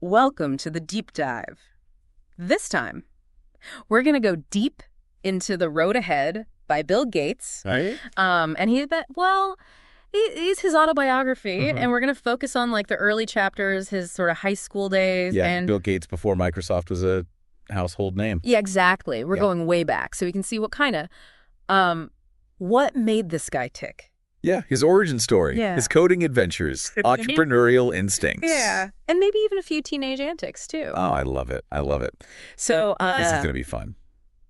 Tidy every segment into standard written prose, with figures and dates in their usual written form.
Welcome to the deep dive. This time, we're going to go deep into The Road Ahead by Bill Gates. Right? And he's his autobiography, and we're going to focus on like the early chapters, his sort of high school days. Yeah, and Bill Gates before Microsoft was a household name. Yeah, exactly. We're going way back, so we can see what made this guy tick. Yeah, his origin story, his coding adventures, entrepreneurial instincts. Yeah, and maybe even a few teenage antics, too. Oh, I love it. I love it. So this is going to be fun.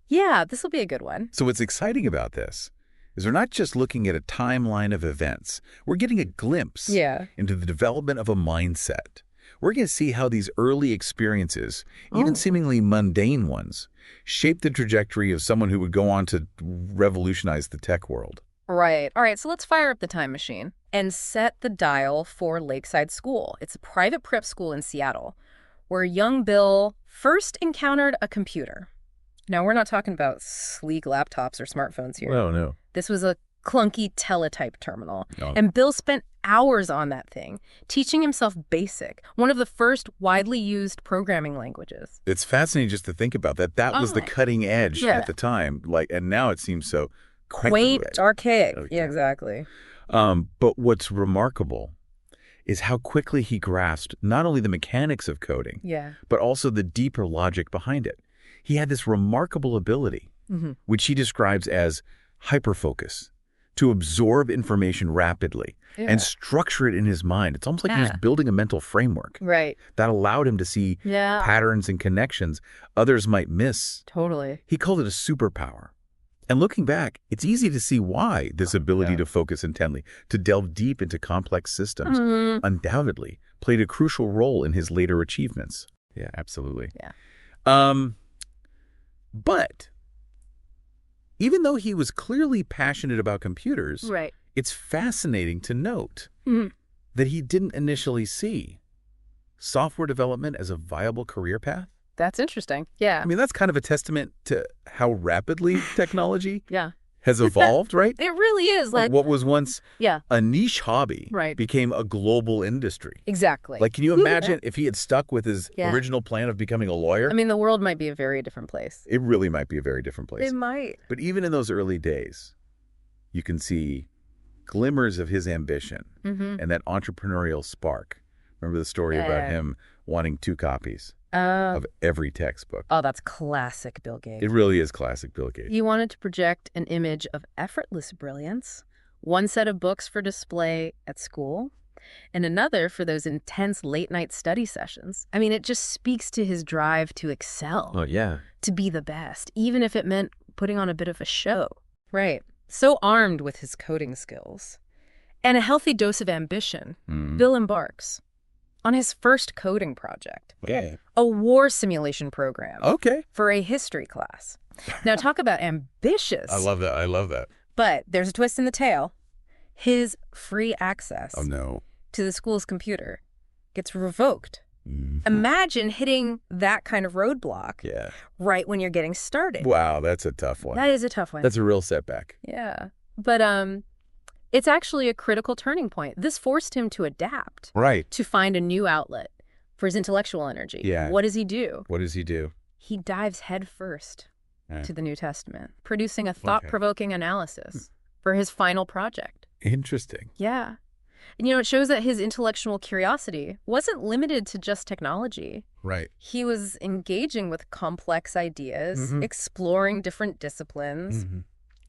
Yeah, this will be a good one. So what's exciting about this is we're not just looking at a timeline of events. We're getting a glimpse into the development of a mindset. We're going to see how these early experiences, even seemingly mundane ones, shape the trajectory of someone who would go on to revolutionize the tech world. Right. All right, so let's fire up the time machine and set the dial for Lakeside School. It's a private prep school in Seattle where young Bill first encountered a computer. Now, we're not talking about sleek laptops or smartphones here. Oh, no. This was a clunky teletype terminal. Oh. And Bill spent hours on that thing, teaching himself BASIC, one of the first widely used programming languages. It's fascinating just to think about that. That was the cutting edge at the time. And now it seems so quaint, archaic. Okay. Yeah, exactly. But what's remarkable is how quickly he grasped not only the mechanics of coding, but also the deeper logic behind it. He had this remarkable ability, which he describes as hyperfocus, to absorb information rapidly and structure it in his mind. It's almost like he was building a mental framework that allowed him to see patterns and connections others might miss. Totally. He called it a superpower. And looking back, it's easy to see why this ability to focus intently, to delve deep into complex systems, undoubtedly played a crucial role in his later achievements. Yeah, absolutely. Yeah. But even though he was clearly passionate about computers, it's fascinating to note that he didn't initially see software development as a viable career path. That's interesting. Yeah. I mean, that's kind of a testament to how rapidly technology has evolved, right? It really is. Like what was once a niche hobby became a global industry. Exactly. Like, can you imagine if he had stuck with his original plan of becoming a lawyer? I mean, the world might be a very different place. It really might be a very different place. It might. But even in those early days, you can see glimmers of his ambition and that entrepreneurial spark. Remember the story about him wanting 2 copies of every textbook. Oh, that's classic Bill Gates. It really is classic Bill Gates. He wanted to project an image of effortless brilliance, one set of books for display at school, and another for those intense late-night study sessions. I mean, it just speaks to his drive to excel. Oh, yeah. To be the best, even if it meant putting on a bit of a show. Right. So armed with his coding skills and a healthy dose of ambition, Bill embarks on his first coding project, a war simulation program for a history class. Now, talk about ambitious. I love that. I love that. But there's a twist in the tale. His free access to the school's computer gets revoked. Imagine hitting that kind of roadblock right when you're getting started. Wow, that's a tough one. That is a tough one. That's a real setback. Yeah. But it's actually a critical turning point. This forced him to adapt. Right. To find a new outlet for his intellectual energy. Yeah. What does he do? What does he do? He dives headfirst to the New Testament, producing a thought-provoking analysis for his final project. Interesting. Yeah. And, it shows that his intellectual curiosity wasn't limited to just technology. Right. He was engaging with complex ideas, exploring different disciplines,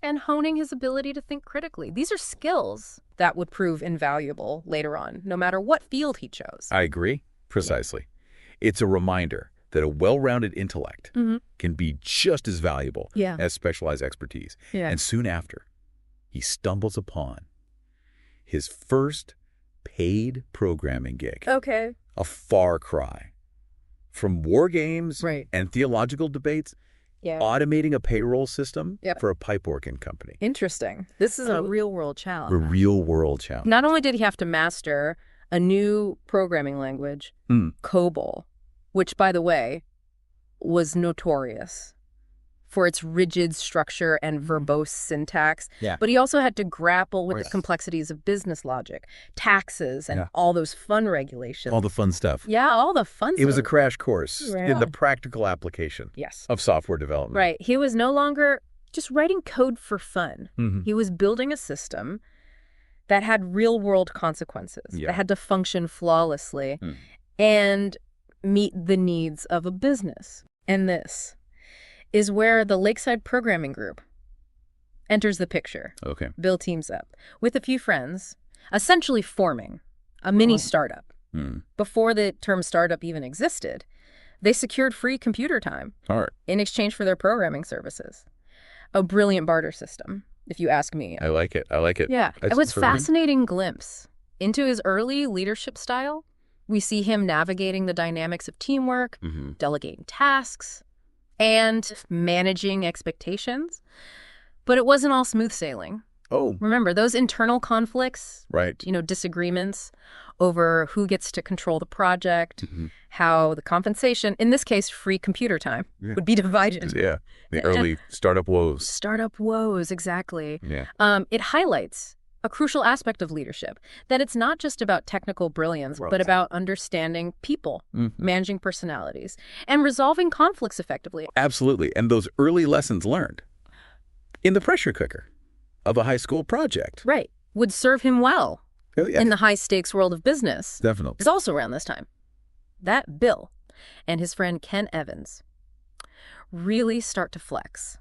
and honing his ability to think critically. These are skills that would prove invaluable later on, no matter what field he chose. I agree. Precisely. It's a reminder that a well-rounded intellect can be just as valuable as specialized expertise. And soon after, he stumbles upon his first paid programming gig. Okay. A far cry from war games and theological debates. Automating a payroll system for a pipe organ company. Interesting. This is a real-world challenge. A real-world challenge. Not only did he have to master a new programming language, COBOL, which, by the way, was notorious for its rigid structure and verbose syntax. Yeah. But he also had to grapple with the complexities of business logic, taxes, and all those fun regulations. All the fun stuff. Yeah, all the fun stuff. It was a crash course in the practical application of software development. Right. He was no longer just writing code for fun. He was building a system that had real-world consequences, that had to function flawlessly and meet the needs of a business. And this is where the Lakeside Programming Group enters the picture. Okay. Bill teams up with a few friends, essentially forming a mini startup. Before the term startup even existed, they secured free computer time in exchange for their programming services. A brilliant barter system, if you ask me. I like it. I like it. Yeah. It was a fascinating glimpse into his early leadership style. We see him navigating the dynamics of teamwork, delegating tasks, and managing expectations. But it wasn't all smooth sailing. Oh. Remember, those internal conflicts, right? Disagreements over who gets to control the project, how the compensation, in this case, free computer time, would be divided. Yeah, the early startup woes. Startup woes, exactly. Yeah. It highlights a crucial aspect of leadership, that it's not just about technical brilliance, but about understanding people, managing personalities, and resolving conflicts effectively. Absolutely. And those early lessons learned in the pressure cooker of a high school project. Right. Would serve him well in the high-stakes world of business. Definitely. It's also around this time that Bill and his friend Ken Evans really start to flex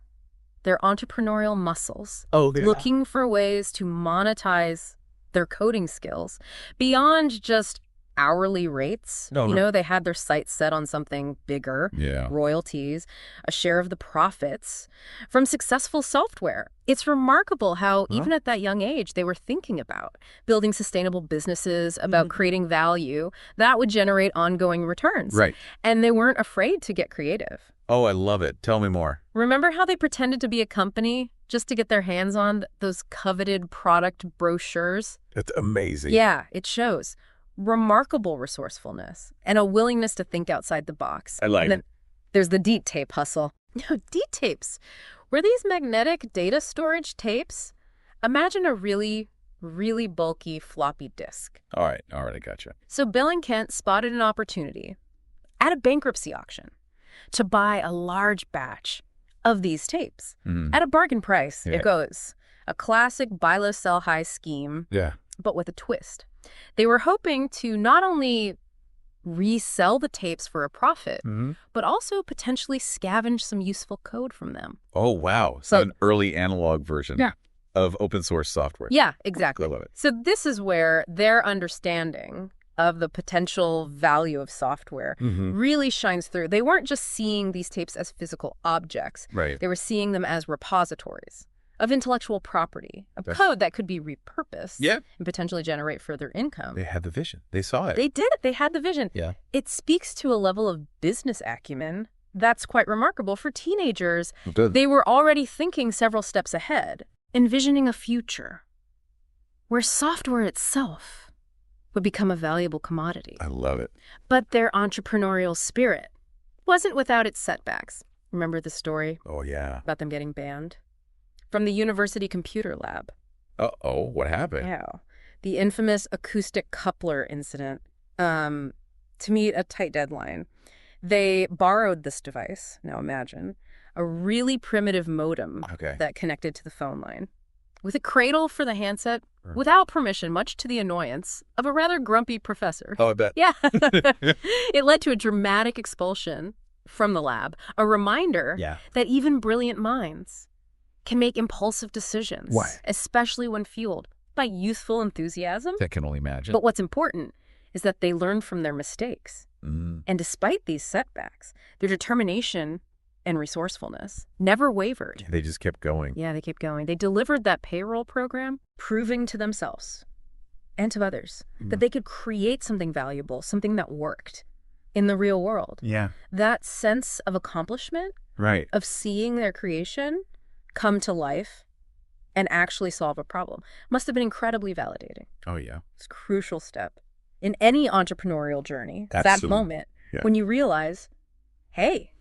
their entrepreneurial muscles, looking for ways to monetize their coding skills beyond just hourly rates. They had their sights set on something bigger, royalties, a share of the profits from successful software. It's remarkable how even at that young age, they were thinking about building sustainable businesses, about creating value that would generate ongoing returns. Right. And they weren't afraid to get creative. Oh, I love it. Tell me more. Remember how they pretended to be a company just to get their hands on those coveted product brochures? That's amazing. Yeah, it shows remarkable resourcefulness and a willingness to think outside the box. I like it. There's the DEET tape hustle. DEET tapes. Were these magnetic data storage tapes? Imagine a really, really bulky floppy disk. All right, I gotcha. So Bill and Kent spotted an opportunity at a bankruptcy auction to buy a large batch of these tapes at a bargain price. It goes. A classic buy low, sell high scheme, but with a twist. They were hoping to not only resell the tapes for a profit, but also potentially scavenge some useful code from them. Oh, wow. So an early analog version of open source software. Yeah, exactly. I love it. So this is where their understanding of the potential value of software really shines through. They weren't just seeing these tapes as physical objects. Right. They were seeing them as repositories of intellectual property, of code that could be repurposed and potentially generate further income. They had the vision. They saw it. They did. They had the vision. Yeah. It speaks to a level of business acumen that's quite remarkable for teenagers. They were already thinking several steps ahead, envisioning a future where software itself would become a valuable commodity. I love it. But their entrepreneurial spirit wasn't without its setbacks. Remember the story? Oh, yeah. About them getting banned from the university computer lab. Uh-oh, what happened? Yeah. The infamous acoustic coupler incident. To meet a tight deadline, they borrowed this device, now imagine, a really primitive modem that connected to the phone line, with a cradle for the handset, without permission, much to the annoyance of a rather grumpy professor. Oh, I bet. Yeah. It led to a dramatic expulsion from the lab, a reminder that even brilliant minds can make impulsive decisions. Why? Especially when fueled by youthful enthusiasm. I can only imagine. But what's important is that they learned from their mistakes. And despite these setbacks, their determination and resourcefulness never wavered. They just kept going. Yeah, they kept going. They delivered that payroll program, proving to themselves and to others that they could create something valuable, something that worked in the real world. Yeah. That sense of accomplishment, of seeing their creation come to life and actually solve a problem, must have been incredibly validating. Oh, yeah. It's a crucial step in any entrepreneurial journey. Absolutely. That moment when you realize, hey,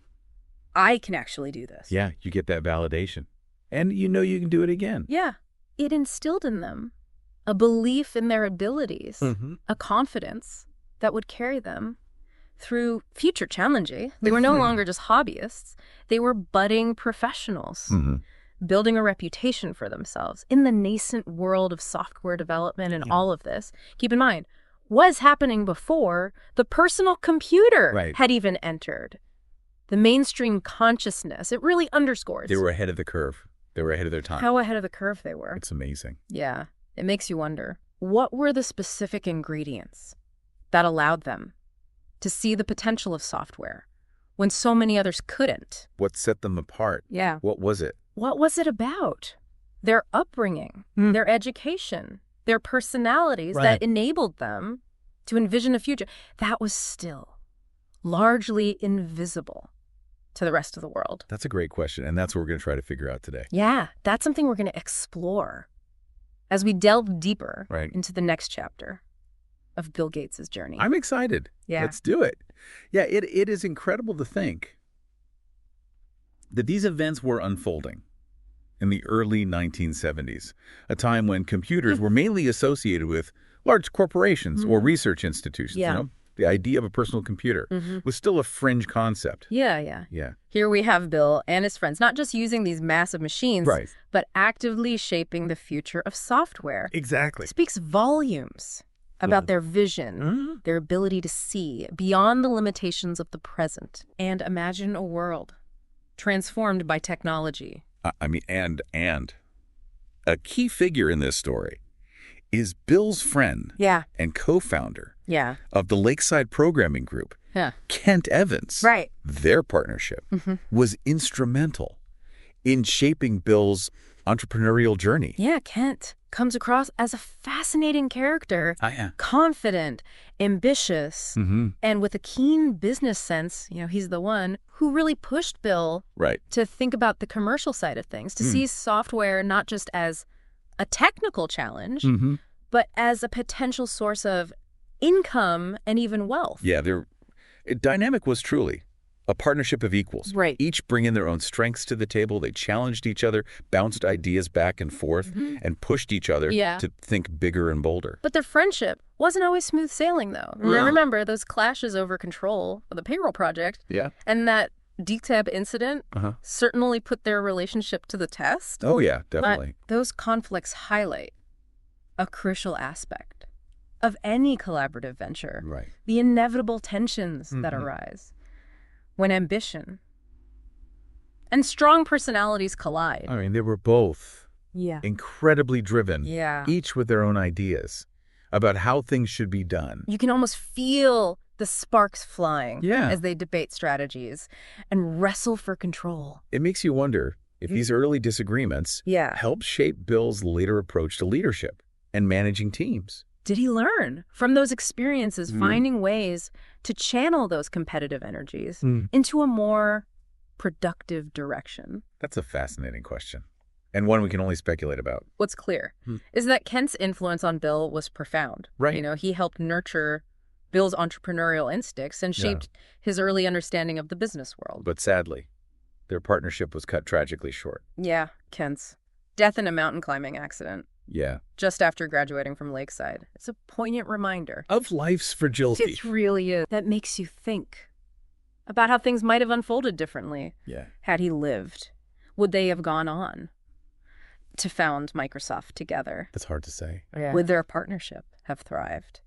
I can actually do this. Yeah, you get that validation. And you know you can do it again. Yeah. It instilled in them a belief in their abilities, a confidence that would carry them through future challenges. They were no longer just hobbyists. They were budding professionals, building a reputation for themselves in the nascent world of software development and all of this. Keep in mind, was happening before the personal computer had even entered the mainstream consciousness. It really underscores. They were ahead of the curve. They were ahead of their time. How ahead of the curve they were. It's amazing. Yeah. It makes you wonder, what were the specific ingredients that allowed them to see the potential of software when so many others couldn't? What set them apart? Yeah. What was it? What was it about? Their upbringing, their education, their personalities that enabled them to envision a future that was still largely invisible to the rest of the world? That's a great question, and that's what we're going to try to figure out today. Yeah, that's something we're going to explore as we delve deeper into the next chapter of Bill Gates' journey. I'm excited. Yeah. Let's do it. Yeah, it is incredible to think that these events were unfolding in the early 1970s, a time when computers were mainly associated with large corporations or research institutions. Yeah. You know? The idea of a personal computer was still a fringe concept. Yeah. Here we have Bill and his friends, not just using these massive machines, but actively shaping the future of software. Exactly. It speaks volumes about their vision, their ability to see beyond the limitations of the present and imagine a world transformed by technology. I mean, and a key figure in this story is Bill's friend and co-founder of the Lakeside programming group, Kent Evans. Their partnership was instrumental in shaping Bill's entrepreneurial journey. Yeah, Kent comes across as a fascinating character, confident, ambitious, and with a keen business sense. You know, he's the one who really pushed Bill to think about the commercial side of things, to see software not just as a technical challenge, but as a potential source of income and even wealth. Yeah, their dynamic was truly a partnership of equals. Each bringing their own strengths to the table. They challenged each other, bounced ideas back and forth, and pushed each other to think bigger and bolder. But their friendship wasn't always smooth sailing, though. Remember those clashes over control of the payroll project? And that DTAB incident certainly put their relationship to the test. Oh, yeah, definitely. But those conflicts highlight a crucial aspect of any collaborative venture. The inevitable tensions that arise when ambition and strong personalities collide. I mean, they were both incredibly driven, each with their own ideas about how things should be done. You can almost feel the sparks flying as they debate strategies and wrestle for control. It makes you wonder if these early disagreements helped shape Bill's later approach to leadership and managing teams. Did he learn from those experiences, finding ways to channel those competitive energies into a more productive direction? That's a fascinating question, and one we can only speculate about. What's clear is that Kent's influence on Bill was profound. You know, he helped nurture Bill's entrepreneurial instincts and shaped his early understanding of the business world. But sadly, their partnership was cut tragically short. Yeah, Kent's death in a mountain climbing accident. Just after graduating from Lakeside. It's a poignant reminder of life's fragility. It really is. That makes you think about how things might have unfolded differently had he lived. Would they have gone on to found Microsoft together? That's hard to say. Would their partnership have thrived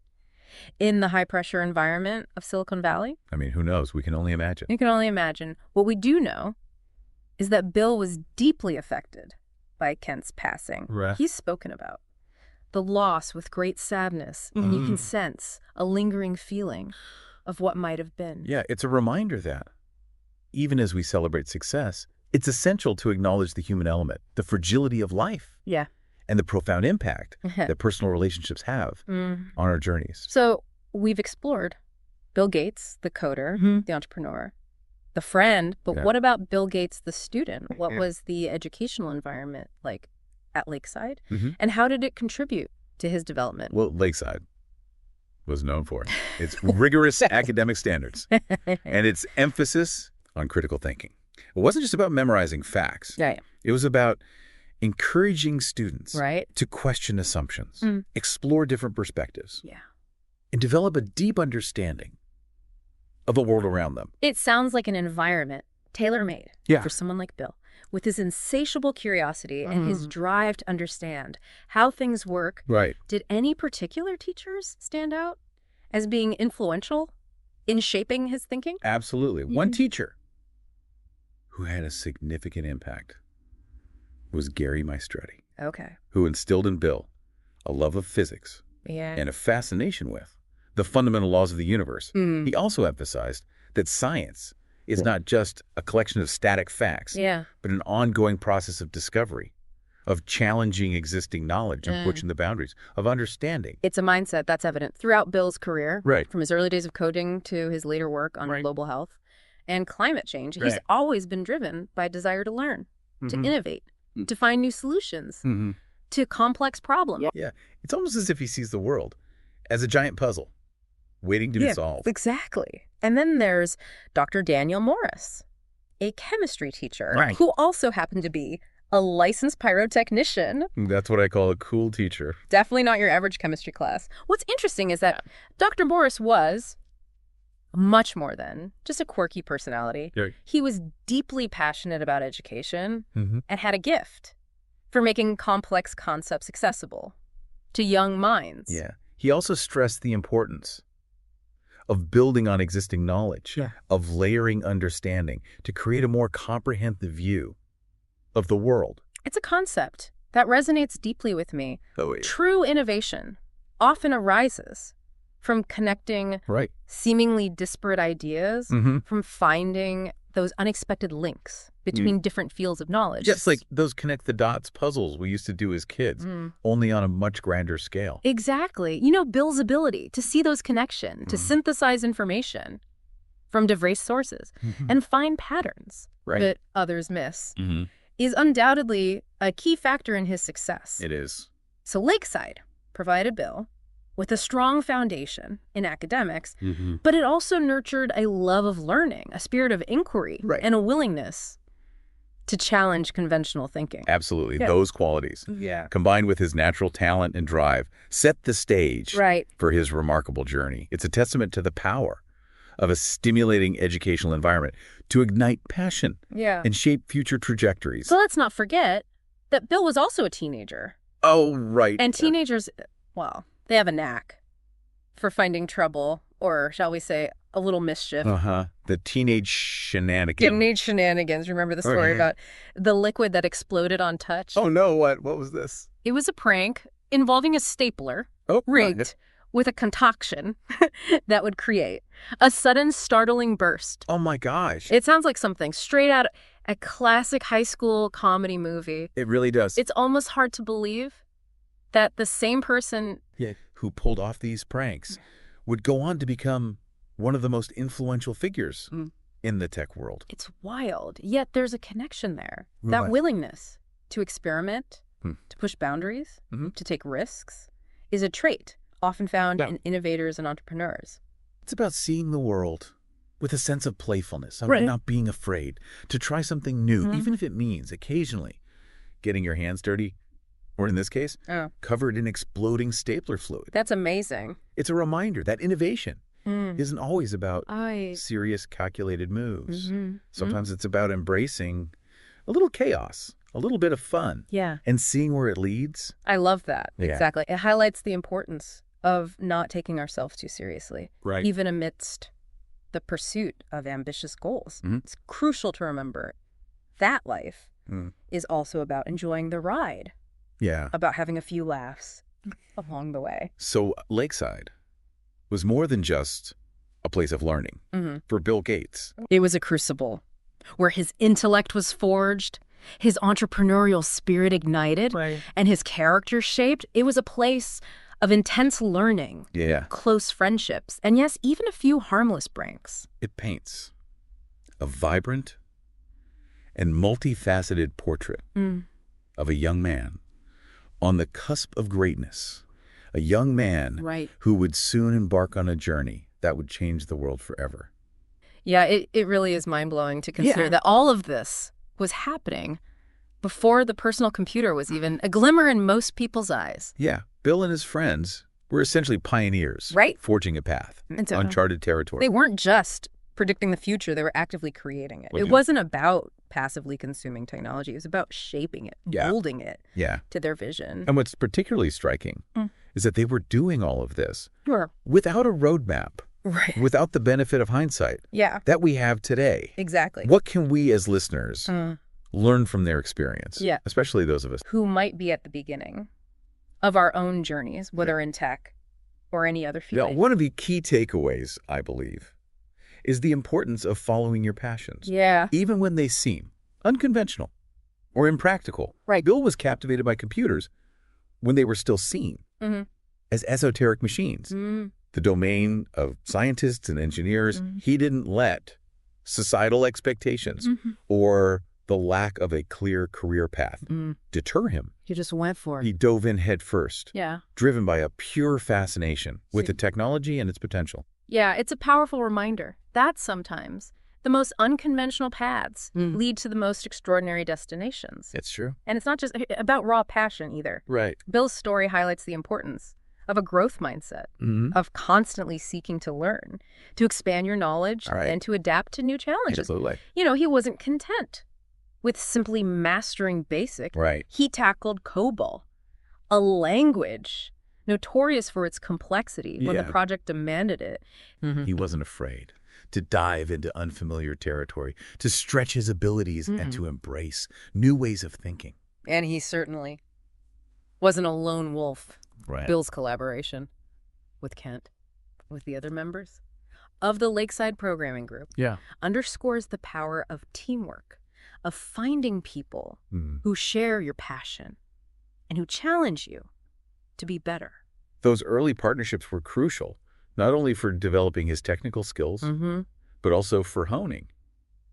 in the high-pressure environment of Silicon Valley? I mean, who knows? We can only imagine. You can only imagine. What we do know is that Bill was deeply affected by Kent's passing. He's spoken about the loss with great sadness, and you can sense a lingering feeling of what might have been. Yeah, it's a reminder that even as we celebrate success, it's essential to acknowledge the human element, the fragility of life, and the profound impact that personal relationships have on our journeys. So we've explored Bill Gates, the coder, the entrepreneur, the friend, but what about Bill Gates, the student? What was the educational environment like at Lakeside? And how did it contribute to his development? Well, Lakeside was known for its rigorous academic standards and its emphasis on critical thinking. It wasn't just about memorizing facts. Right. It was about encouraging students to question assumptions, explore different perspectives, and develop a deep understanding of the world around them. It sounds like an environment tailor-made for someone like Bill, with his insatiable curiosity and his drive to understand how things work. Right. Did any particular teachers stand out as being influential in shaping his thinking? Absolutely. One teacher who had a significant impact was Gary Maestretti. Okay. Who instilled in Bill a love of physics and a fascination with the fundamental laws of the universe. He also emphasized that science is not just a collection of static facts, but an ongoing process of discovery, of challenging existing knowledge and pushing the boundaries of understanding. It's a mindset that's evident throughout Bill's career, right, from his early days of coding to his later work on global health and climate change. He's always been driven by a desire to learn, to innovate, to find new solutions to complex problems. Yeah, it's almost as if he sees the world as a giant puzzle waiting to be solved. Exactly. And then there's Dr. Daniel Morris, a chemistry teacher who also happened to be a licensed pyrotechnician. That's what I call a cool teacher. Definitely not your average chemistry class. What's interesting is that Dr. Morris was much more than just a quirky personality. He was deeply passionate about education and had a gift for making complex concepts accessible to young minds. Yeah. He also stressed the importance of building on existing knowledge, of layering understanding to create a more comprehensive view of the world. It's a concept that resonates deeply with me. True innovation often arises from connecting seemingly disparate ideas, from finding those unexpected links between different fields of knowledge. Just like those connect-the-dots puzzles we used to do as kids, only on a much grander scale. Exactly. You know, Bill's ability to see those connections, to synthesize information from diverse sources and find patterns that others miss is undoubtedly a key factor in his success. It is. So Lakeside provided Bill with a strong foundation in academics, but it also nurtured a love of learning, a spirit of inquiry, and a willingness to challenge conventional thinking. Absolutely. Those qualities, combined with his natural talent and drive, set the stage for his remarkable journey. It's a testament to the power of a stimulating educational environment to ignite passion and shape future trajectories. So let's not forget that Bill was also a teenager. Oh, right. And teenagers, well, they have a knack for finding trouble, or shall we say, a little mischief. The teenage shenanigans. Teenage shenanigans. Remember the story about the liquid that exploded on touch? Oh, no. What was this? It was a prank involving a stapler rigged with a concoction that would create a sudden startling burst. Oh, my gosh. It sounds like something straight out of a classic high school comedy movie. It really does. It's almost hard to believe that the same person who pulled off these pranks would go on to become one of the most influential figures in the tech world. It's wild, yet there's a connection there. That willingness to experiment, to push boundaries, to take risks, is a trait often found in innovators and entrepreneurs. It's about seeing the world with a sense of playfulness, of not being afraid to try something new, even if it means occasionally getting your hands dirty, or in this case, covered in exploding stapler fluid. That's amazing. It's a reminder that innovation isn't always about serious, calculated moves. Sometimes it's about embracing a little chaos, a little bit of fun, and seeing where it leads. I love that. Exactly. It highlights the importance of not taking ourselves too seriously, even amidst the pursuit of ambitious goals. It's crucial to remember that life is also about enjoying the ride. About having a few laughs along the way. So Lakeside was more than just a place of learning for Bill Gates. It was a crucible where his intellect was forged, his entrepreneurial spirit ignited, and his character shaped. It was a place of intense learning, close friendships, and yes, even a few harmless pranks. It paints a vibrant and multifaceted portrait of a young man on the cusp of greatness, a young man who would soon embark on a journey that would change the world forever. Yeah, it really is mind-blowing to consider that all of this was happening before the personal computer was even a glimmer in most people's eyes. Yeah, Bill and his friends were essentially pioneers, forging a path, uncharted territory. They weren't just predicting the future, they were actively creating it. It wasn't about passively consuming technology. It was about shaping it, molding it to their vision. And what's particularly striking is that they were doing all of this without a roadmap, without the benefit of hindsight that we have today. Exactly. What can we as listeners learn from their experience, especially those of us who might be at the beginning of our own journeys, whether in tech or any other field? One of the key takeaways, I believe, is the importance of following your passions. Even when they seem unconventional or impractical. Bill was captivated by computers when they were still seen as esoteric machines. The domain of scientists and engineers, he didn't let societal expectations or the lack of a clear career path deter him. He just went for it. He dove in head first, driven by a pure fascination with the technology and its potential. Yeah, it's a powerful reminder that sometimes the most unconventional paths lead to the most extraordinary destinations. It's true. And it's not just about raw passion either. Bill's story highlights the importance of a growth mindset, of constantly seeking to learn, to expand your knowledge, and to adapt to new challenges. Absolutely. You know, he wasn't content with simply mastering BASIC. He tackled COBOL, a language notorious for its complexity when the project demanded it. He wasn't afraid to dive into unfamiliar territory, to stretch his abilities and to embrace new ways of thinking. And he certainly wasn't a lone wolf. Bill's collaboration with Kent, with the other members of the Lakeside Programming Group, underscores the power of teamwork, of finding people who share your passion and who challenge you to be better. Those early partnerships were crucial, not only for developing his technical skills, but also for honing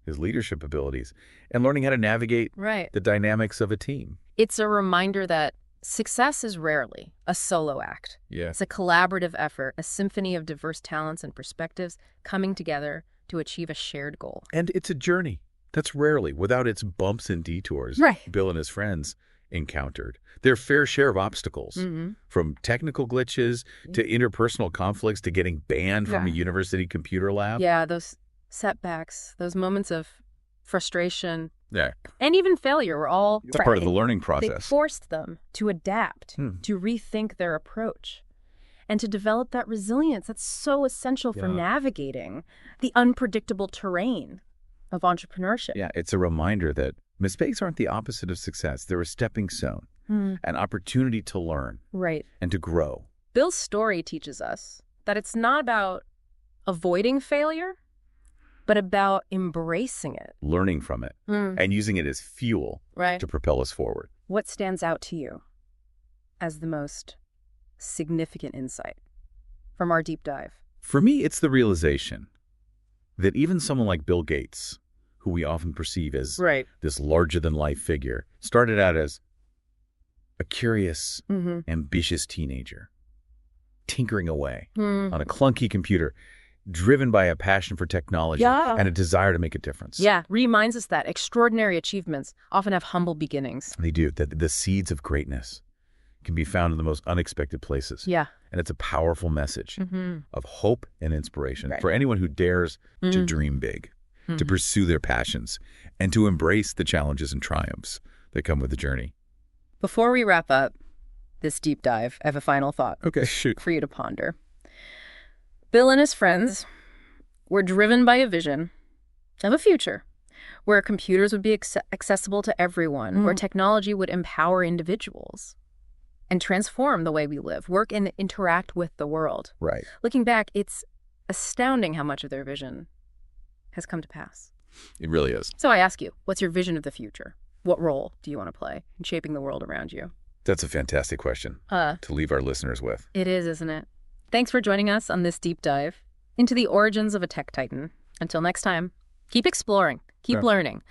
his leadership abilities and learning how to navigate the dynamics of a team. It's a reminder that success is rarely a solo act. It's a collaborative effort, a symphony of diverse talents and perspectives coming together to achieve a shared goal. And it's a journey that's rarely without its bumps and detours. Bill and his friends encountered their fair share of obstacles, from technical glitches to interpersonal conflicts to getting banned from a university computer lab. Those setbacks, those moments of frustration, and even failure were all it's part of the learning process. They forced them to adapt, to rethink their approach, and to develop that resilience that's so essential for navigating the unpredictable terrain of entrepreneurship. It's a reminder that mistakes aren't the opposite of success. They're a stepping stone, an opportunity to learn and to grow. Bill's story teaches us that it's not about avoiding failure, but about embracing it. Learning from it and using it as fuel to propel us forward. What stands out to you as the most significant insight from our deep dive? For me, it's the realization that even someone like Bill Gates, who we often perceive as this larger-than-life figure, started out as a curious, ambitious teenager, tinkering away on a clunky computer, driven by a passion for technology and a desire to make a difference. Reminds us that extraordinary achievements often have humble beginnings. They do. That the seeds of greatness can be found in the most unexpected places. And it's a powerful message of hope and inspiration for anyone who dares to dream big, to pursue their passions, and to embrace the challenges and triumphs that come with the journey. Before we wrap up this deep dive, I have a final thought for you to ponder. Bill and his friends were driven by a vision of a future where computers would be accessible to everyone, where technology would empower individuals and transform the way we live, work, and interact with the world. Looking back, it's astounding how much of their vision has come to pass. It really is. So I ask you, what's your vision of the future? What role do you want to play in shaping the world around you? That's a fantastic question to leave our listeners with. It is, isn't it? Thanks for joining us on this deep dive into the origins of a tech titan. Until next time, keep exploring, keep learning,